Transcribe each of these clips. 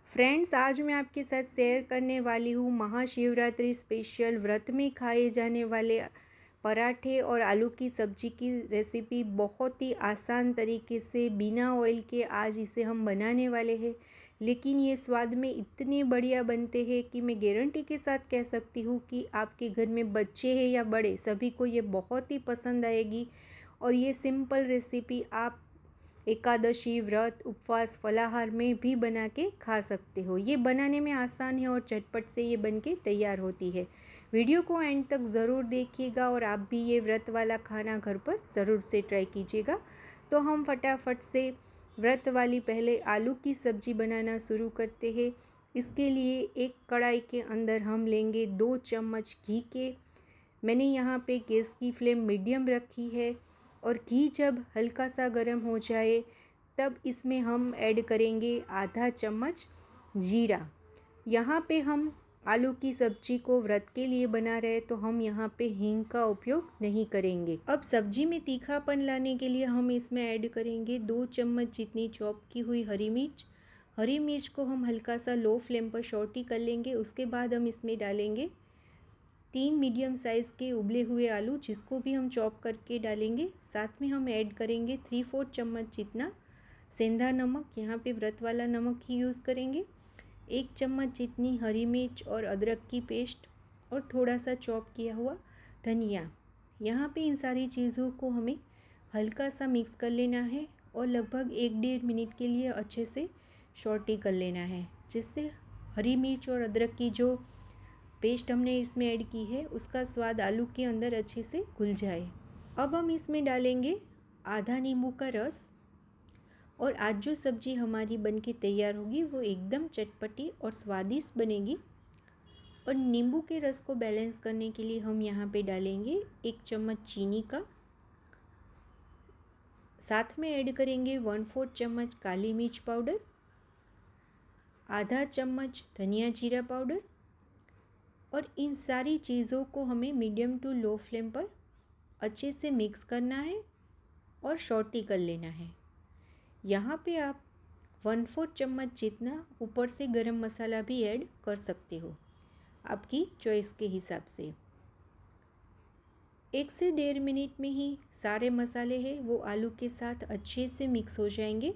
Friends, आज मैं आपके साथ शेयर करने वाली हूँ महाशिवरात्रि स्पेशल व्रत में खाए जाने वाले पराठे और आलू की सब्ज़ी की रेसिपी। बहुत ही आसान तरीके से बिना ऑयल के आज इसे हम बनाने वाले हैं, लेकिन ये स्वाद में इतने बढ़िया बनते हैं कि मैं गारंटी के साथ कह सकती हूँ कि आपके घर में बच्चे हैं या बड़े, सभी को ये बहुत ही पसंद आएगी। और ये सिंपल रेसिपी आप एकादशी, व्रत, उपवास, फलाहार में भी बना के खा सकते हो। ये बनाने में आसान है और झटपट से ये बन के तैयार होती है। वीडियो को एंड तक ज़रूर देखिएगा और आप भी ये व्रत वाला खाना घर पर ज़रूर से ट्राई कीजिएगा। तो हम फटाफट से व्रत वाली पहले आलू की सब्ज़ी बनाना शुरू करते हैं। इसके लिए एक कढ़ाई के अंदर हम लेंगे 2 चम्मच घी के। मैंने यहाँ पे गैस की फ्लेम मीडियम रखी है और घी जब हल्का सा गर्म हो जाए तब इसमें हम ऐड करेंगे आधा चम्मच जीरा। यहाँ पे हम आलू की सब्जी को व्रत के लिए बना रहे तो हम यहाँ पे हींग का उपयोग नहीं करेंगे। अब सब्जी में तीखापन लाने के लिए हम इसमें ऐड करेंगे 2 चम्मच जितनी चॉप की हुई हरी मिर्च। हरी मिर्च को हम हल्का सा लो फ्लेम पर सौटे कर लेंगे। उसके बाद हम इसमें डालेंगे 3 मीडियम साइज़ के उबले हुए आलू, जिसको भी हम चॉप करके डालेंगे। साथ में हम ऐड करेंगे 3/4 चम्मच जितना सेंधा नमक, यहाँ पे व्रत वाला नमक ही यूज़ करेंगे। 1 चम्मच जितनी हरी मिर्च और अदरक की पेस्ट और थोड़ा सा चॉप किया हुआ धनिया। यहाँ पे इन सारी चीज़ों को हमें हल्का सा मिक्स कर लेना है और लगभग 1-1.5 मिनट के लिए अच्छे से सौटे कर लेना है, जिससे हरी मिर्च और अदरक की जो पेस्ट हमने इसमें ऐड की है उसका स्वाद आलू के अंदर अच्छे से घुल जाए। अब हम इसमें डालेंगे आधा नींबू का रस और आज जो सब्ज़ी हमारी बनके तैयार होगी वो एकदम चटपटी और स्वादिष्ट बनेगी। और नींबू के रस को बैलेंस करने के लिए हम यहाँ पे डालेंगे 1 चम्मच चीनी का। साथ में ऐड करेंगे 1/4 चम्मच काली मिर्च पाउडर, आधा चम्मच धनिया जीरा पाउडर। और इन सारी चीज़ों को हमें मीडियम टू लो फ्लेम पर अच्छे से मिक्स करना है और सौटे कर लेना है। यहाँ पे आप 1/4 चम्मच जितना ऊपर से गरम मसाला भी ऐड कर सकते हो, आपकी चॉइस के हिसाब से। 1 से 1.5 मिनट में ही सारे मसाले हैं वो आलू के साथ अच्छे से मिक्स हो जाएंगे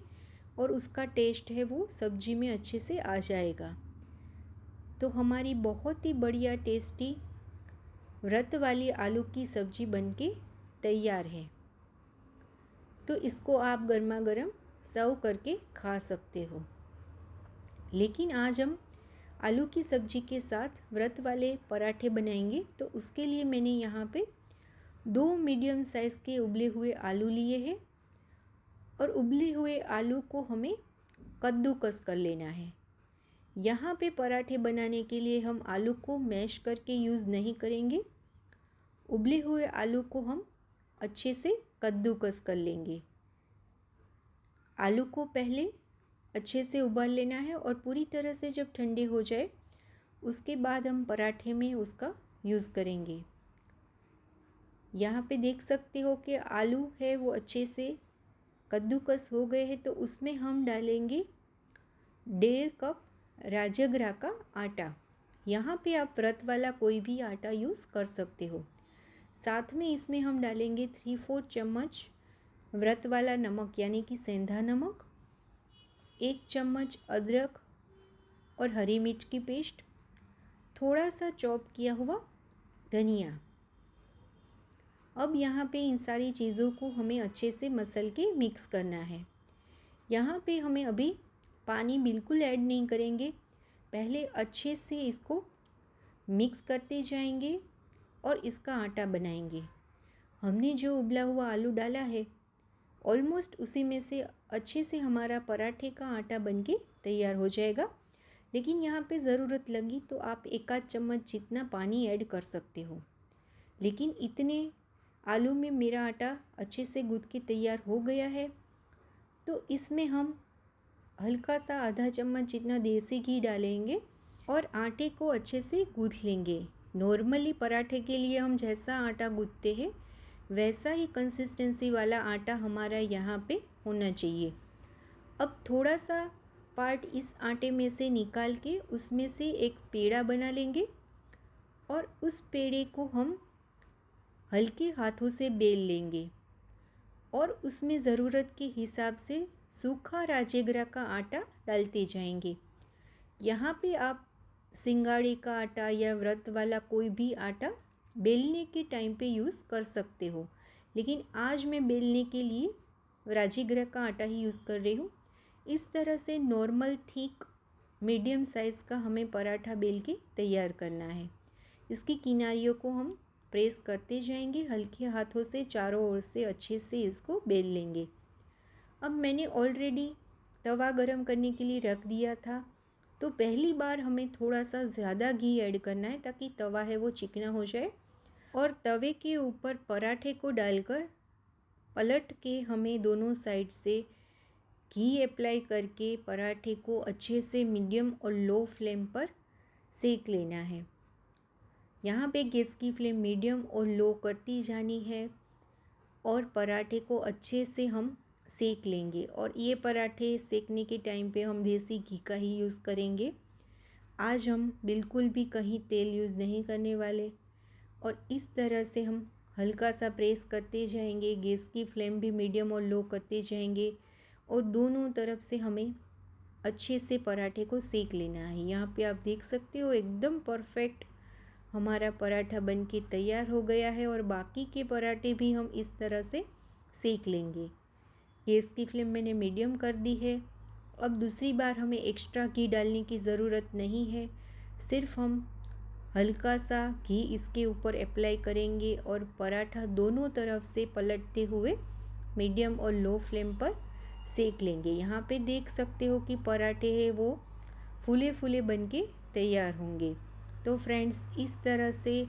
और उसका टेस्ट है वो सब्जी में अच्छे से आ जाएगा। तो हमारी बहुत ही बढ़िया टेस्टी व्रत वाली आलू की सब्ज़ी बनके तैयार है। तो इसको आप गर्मा गर्म सर्व करके खा सकते हो। लेकिन आज हम आलू की सब्ज़ी के साथ व्रत वाले पराठे बनाएंगे, तो उसके लिए मैंने यहाँ पे 2 मीडियम साइज़ के उबले हुए आलू लिए हैं और उबले हुए आलू को हमें कद्दूकस कर लेना है। यहाँ पे पराठे बनाने के लिए हम आलू को मैश करके यूज़ नहीं करेंगे। उबले हुए आलू को हम अच्छे से कद्दूकस कर लेंगे। आलू को पहले अच्छे से उबाल लेना है और पूरी तरह से जब ठंडे हो जाए उसके बाद हम पराठे में उसका यूज़ करेंगे। यहाँ पे देख सकते हो कि आलू है वो अच्छे से कद्दूकस हो गए हैं, तो उसमें हम डालेंगे 1.5 कप राजगिरा का आटा। यहाँ पे आप व्रत वाला कोई भी आटा यूज़ कर सकते हो। साथ में इसमें हम डालेंगे 3/4 चम्मच व्रत वाला नमक यानी कि सेंधा नमक, 1 चम्मच अदरक और हरी मिर्च की पेस्ट, थोड़ा सा चॉप किया हुआ धनिया। अब यहाँ पे इन सारी चीज़ों को हमें अच्छे से मसल के मिक्स करना है। यहाँ पे हमें अभी पानी बिल्कुल ऐड नहीं करेंगे, पहले अच्छे से इसको मिक्स करते जाएंगे और इसका आटा बनाएंगे। हमने जो उबला हुआ आलू डाला है ऑलमोस्ट उसी में से अच्छे से हमारा पराठे का आटा बनके तैयार हो जाएगा। लेकिन यहाँ पे ज़रूरत लगी तो आप 1 चम्मच जितना पानी ऐड कर सकते हो। लेकिन इतने आलू में मेरा आटा अच्छे से गूँथ के तैयार हो गया है, तो इसमें हम हल्का सा आधा चम्मच जितना देसी घी डालेंगे और आटे को अच्छे से गूँथ लेंगे। नॉर्मली पराठे के लिए हम जैसा आटा गूँथते हैं वैसा ही कंसिस्टेंसी वाला आटा हमारा यहाँ पे होना चाहिए। अब थोड़ा सा पार्ट इस आटे में से निकाल के उसमें से एक पेड़ा बना लेंगे और उस पेड़े को हम हल्के हाथों से बेल लेंगे और उसमें ज़रूरत के हिसाब से सूखा राजगिरा का आटा डालते जाएंगे। यहाँ पे आप सिंगाड़े का आटा या व्रत वाला कोई भी आटा बेलने के टाइम पे यूज़ कर सकते हो, लेकिन आज मैं बेलने के लिए राजगिरा का आटा ही यूज़ कर रही हूँ। इस तरह से नॉर्मल थिक मीडियम साइज़ का हमें पराठा बेल के तैयार करना है। इसकी किनारियों को हम प्रेस करते जाएंगे, हल्के हाथों से चारों ओर से अच्छे से इसको बेल लेंगे। अब मैंने ऑलरेडी तवा गरम करने के लिए रख दिया था, तो पहली बार हमें थोड़ा सा ज़्यादा घी ऐड करना है ताकि तवा है वो चिकना हो जाए। और तवे के ऊपर पराठे को डालकर पलट के हमें दोनों साइड से घी अप्लाई करके पराठे को अच्छे से मीडियम और लो फ्लेम पर सेक लेना है। यहाँ पे गैस की फ्लेम मीडियम और लो करती जानी है और पराठे को अच्छे से हम सेक लेंगे। और ये पराठे सेकने के टाइम पे हम देसी घी का ही यूज़ करेंगे। आज हम बिल्कुल भी कहीं तेल यूज़ नहीं करने वाले। और इस तरह से हम हल्का सा प्रेस करते जाएंगे, गैस की फ्लेम भी मीडियम और लो करते जाएंगे और दोनों तरफ से हमें अच्छे से पराठे को सेक लेना है। यहाँ पे आप देख सकते हो एकदम परफेक्ट हमारा पराठा बन के तैयार हो गया है और बाकी के पराठे भी हम इस तरह से सेक लेंगे। गैस की फ्लेम मैंने मीडियम कर दी है। अब दूसरी बार हमें एक्स्ट्रा घी डालने की ज़रूरत नहीं है, सिर्फ हम हल्का सा घी इसके ऊपर अप्लाई करेंगे और पराठा दोनों तरफ से पलटते हुए मीडियम और लो फ्लेम पर सेक लेंगे। यहाँ पे देख सकते हो कि पराठे हैं वो फूले फूले बन के तैयार होंगे। तो फ्रेंड्स, इस तरह से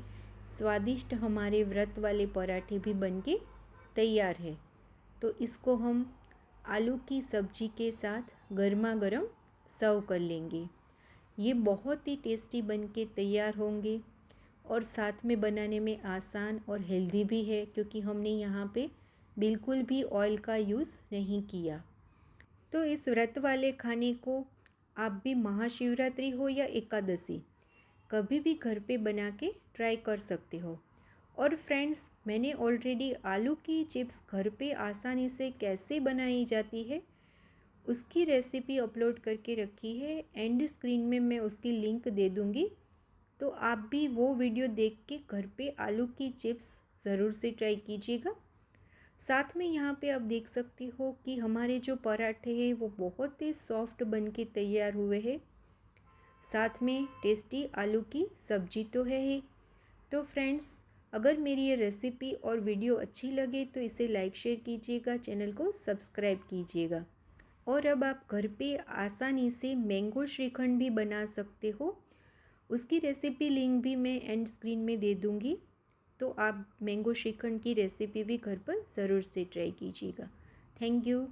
स्वादिष्ट हमारे व्रत वाले पराठे भी बन के तैयार है। तो इसको हम आलू की सब्जी के साथ गर्मा गर्म सर्व कर लेंगे। ये बहुत ही टेस्टी बन के तैयार होंगे और साथ में बनाने में आसान और हेल्दी भी है, क्योंकि हमने यहाँ पे बिल्कुल भी ऑयल का यूज़ नहीं किया। तो इस व्रत वाले खाने को आप भी महाशिवरात्रि हो या एकादशी कभी भी घर पे बना के ट्राई कर सकते हो। और फ्रेंड्स, मैंने ऑलरेडी आलू की चिप्स घर पे आसानी से कैसे बनाई जाती है उसकी रेसिपी अपलोड करके रखी है। एंड स्क्रीन में मैं उसकी लिंक दे दूँगी, तो आप भी वो वीडियो देख के घर पे आलू की चिप्स ज़रूर से ट्राई कीजिएगा। साथ में यहाँ पे आप देख सकते हो कि हमारे जो पराठे हैं वो बहुत ही सॉफ्ट बन के तैयार हुए हैं। साथ में टेस्टी आलू की सब्जी तो है ही। तो फ्रेंड्स, अगर मेरी ये रेसिपी और वीडियो अच्छी लगे तो इसे लाइक शेयर कीजिएगा, चैनल को सब्सक्राइब कीजिएगा। और अब आप घर पे आसानी से मैंगो श्रीखंड भी बना सकते हो। उसकी रेसिपी लिंक भी मैं एंड स्क्रीन में दे दूँगी, तो आप मैंगो श्रीखंड की रेसिपी भी घर पर ज़रूर से ट्राई कीजिएगा। Thank you.